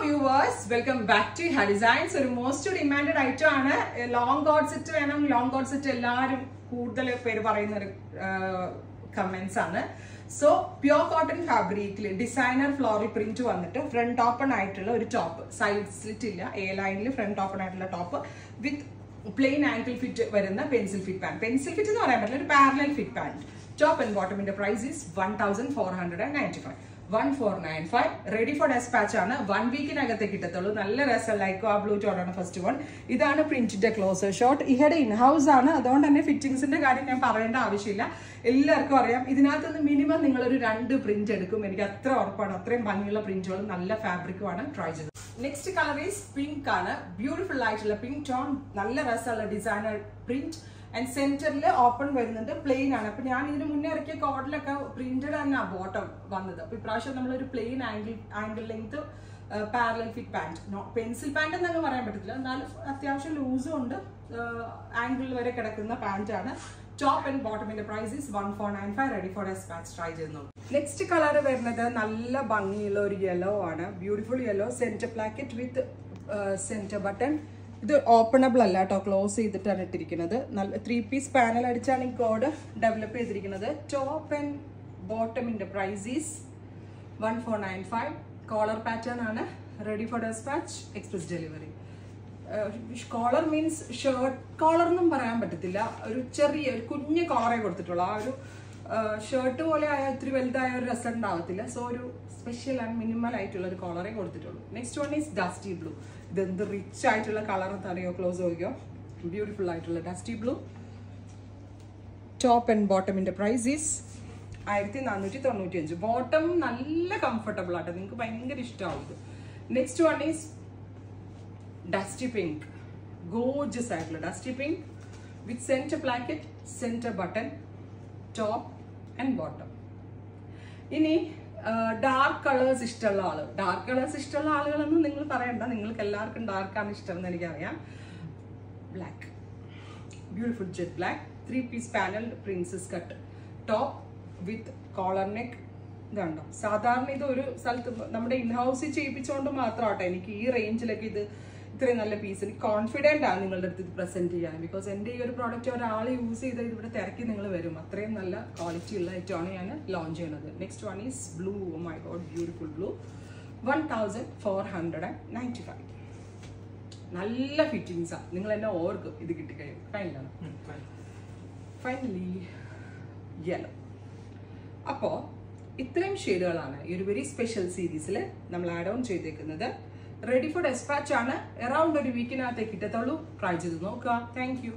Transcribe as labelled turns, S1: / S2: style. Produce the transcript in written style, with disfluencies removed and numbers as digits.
S1: viewers, welcome back to Hair Designs. ഒരു most demanded item ആണ് long cord set വേണം. long cord set എല്ലാവരും കൂടുതൽ പേര് പറയുന്ന ഒരു കമന്റ്സ് ആണ്. സോ പ്യൂർ കോട്ടൺ ഫാബ്രിക്കിൽ ഡിസൈനർ ഫ്ലോറൽ പ്രിന്റ് വന്നിട്ട് ഫ്രണ്ട് ഓപ്പൺ ആയിട്ടുള്ള ഒരു ടോപ്പ്, സൈഡ് സ്ലിറ്റ് ഇല്ല, എ ലൈനിൽ ഫ്രണ്ട് ഓപ്പൺ ആയിട്ടുള്ള top with plain ankle fit വരുന്ന pencil fit pant. Pencil fit എന്ന് പറയാൻ പറ്റില്ല, ഒരു parallel fit pant. Top and ബോട്ടമിന്റെ price is 1495. 1495 ready for dispatch ആണ്. 1 വീക്കിനകത്തേക്ക് കിട്ടത്തുള്ളൂ. നല്ല രസം. ലൈക്കോ ആ ബ്ലൂ ടോണാണ് ഫസ്റ്റ് വൺ. ഇതാണ് പ്രിന്റിന്റെ ക്ലോസർ ഷോട്ട്. ഈയുടെ ഇൻഹൗസ് ആണ്, അതുകൊണ്ട് തന്നെ ഫിറ്റിംഗ്സിന്റെ കാര്യം ഞാൻ പറയേണ്ട ആവശ്യമില്ല, എല്ലാവർക്കും അറിയാം. ഇതിനകത്തുനിന്ന് മിനിമം നിങ്ങളൊരു 2 പ്രിന്റ് എടുക്കും, എനിക്ക് അത്ര ഉറപ്പാണ്. അത്രയും ഭംഗിയുള്ള പ്രിന്റുകളും നല്ല ഫാബ്രിക്കുമാണ് ട്രൈ ചെയ്തത്. നെക്സ്റ്റ് കളർ ഈസ് പിങ്ക് ആണ്. ബ്യൂട്ടിഫുൾ ആയിട്ടുള്ള പിങ്ക് ടോൺ, നല്ല രസമുള്ള ഡിസൈനർ പ്രിന്റ് ആൻഡ് സെന്ററിൽ ഓപ്പൺ വരുന്നുണ്ട്, പ്ലെയിൻ ആണ്. അപ്പൊ ഞാൻ ഇതിന് മുന്നേ ഇറക്കിയ കോഡിലൊക്കെ പ്രിന്റഡ് തന്നെ ബോട്ടം വന്നത്. അപ്പൊ ഇപ്രാവശ്യം നമ്മളൊരു plain angle length parallel fit pant, pencil pant എന്നൊക്കെ പറയാൻ പറ്റത്തില്ല, എന്നാലും അത്യാവശ്യം ലൂസും ഉണ്ട്, ആംഗിൾ വരെ കിടക്കുന്ന പാന്റ് ആണ്. ടോപ്പ് ആൻഡ് ബോട്ടമിന്റെ price is 1495. Ready for dispatch try ചെയ്യുന്നു. നെക്സ്റ്റ് കളർ വരുന്നത് നല്ല ഭംഗിയുള്ള ഒരു യെല്ലോ ആണ്. Beautiful yellow, centre placket with centre button. ഇത് ഓപ്പണബിൾ അല്ല കേട്ടോ, ക്ലോസ് ചെയ്തിട്ടാണ് ഇട്ടിരിക്കുന്നത്. നല്ല 3 പീസ് പാനൽ അടിച്ചാണ് ഈ കോഡ് ഡെവലപ്പ് ചെയ്തിരിക്കുന്നത്. ടോപ്പ് ആൻഡ് ബോട്ടമിന്റെ പ്രൈസ് ഈസ് 1495. കോളർ പാറ്റേൺ ആണ്. Ready for dispatch, express delivery. Collar means shirt collar എന്നും പറയാൻ പറ്റത്തില്ല, ഒരു ചെറിയ ഒരു കുഞ്ഞ് കോളറേ കൊടുത്തിട്ടുള്ളൂ. ആ ഒരു ഷർട്ട് പോലെ ആയ ഇത്തിരി വലുതായ ഒരു രസം ഉണ്ടാവത്തില്ല. സോ ഒരു സ്പെഷ്യൽ ആൻഡ് മിനിമൽ ആയിട്ടുള്ള ഒരു കോളറേ കൊടുത്തിട്ടുള്ളൂ. Next one is dusty blue. ഇതെന്ത് റിച്ച് ആയിട്ടുള്ള കളർ എന്ന് അറിയോ? ക്ലോസ് നോക്കിയോ, ബ്യൂട്ടിഫുൾ ആയിട്ടുള്ള ഡസ്റ്റി ബ്ലൂ. ടോപ്പ് ആൻഡ് ബോട്ടമിന്റെ പ്രൈസ് ഈസ് 1495. ബോട്ടം നല്ല കംഫർട്ടബിൾ ആട്ടോ, നിങ്ങൾക്ക് ഭയങ്കര ഇഷ്ടമാവും. Next one is dusty pink. Gorgeous ആയിട്ടുള്ള dusty pink with centre placket, centre button, top and bottom. ഇനി ഡാർക്ക് കളേഴ്സ് ഇഷ്ടമുള്ള ആള്, ഡാർക്ക് കളേഴ്സ് ഇഷ്ടമുള്ള ആളുകളൊന്നും നിങ്ങൾ പറയണ്ട, നിങ്ങൾക്ക് എല്ലാവർക്കും ഡാർക്കാണ് ഇഷ്ടം എന്ന് എനിക്കറിയാം. Black, beautiful jet black, 3 piece panel princess cut top with collar neck. ഇതുണ്ടോ, സാധാരണ ഇത് ഒരു സ്ഥലത്ത് നമ്മുടെ ഇൻഹൗസിൽ ചെയ്യിപ്പിച്ചുകൊണ്ട് മാത്രമാട്ടോ എനിക്ക് ഈ റേഞ്ചിലൊക്കെ ഇത് ഇത്രയും നല്ല പീസ്. എനിക്ക് കോൺഫിഡൻ്റ് ആണ് നിങ്ങളുടെ അടുത്ത് ഇത് പ്രസന്റ് ചെയ്യാൻ. ബിക്കോസ് എൻ്റെ ഈ ഒരു പ്രോഡക്റ്റ് ഒരാൾ യൂസ് ചെയ്ത് ഇവിടെ തിരക്കി നിങ്ങൾ വരും. അത്രയും നല്ല ക്വാളിറ്റി ഉള്ള ഐറ്റമാണ് ഞാൻ ലോഞ്ച് ചെയ്യുന്നത്. Next one is blue. Oh my God, beautiful blue. 1495. നല്ല ഫിറ്റിങ്സാണ്, നിങ്ങൾ എന്നെ ഓർക്കും ഇത് കിട്ടിക്കഴിയും. ഫൈനലാണ്. Finally yellow. അപ്പോൾ ഇത്രയും ഷെയ്ഡുകളാണ് ഈ ഒരു വെരി സ്പെഷ്യൽ സീരീസിൽ നമ്മൾ ആഡ് ഓൺ ചെയ്തേക്കുന്നത്. റെഡി ഫോർ ഡെസ്പാച്ച് ആണ്. അറൗണ്ട് ഒരു വീക്കിനകത്തേക്ക് കിട്ടത്തുള്ളൂ. ട്രൈ ചെയ്ത് നോക്കുക. Thank you.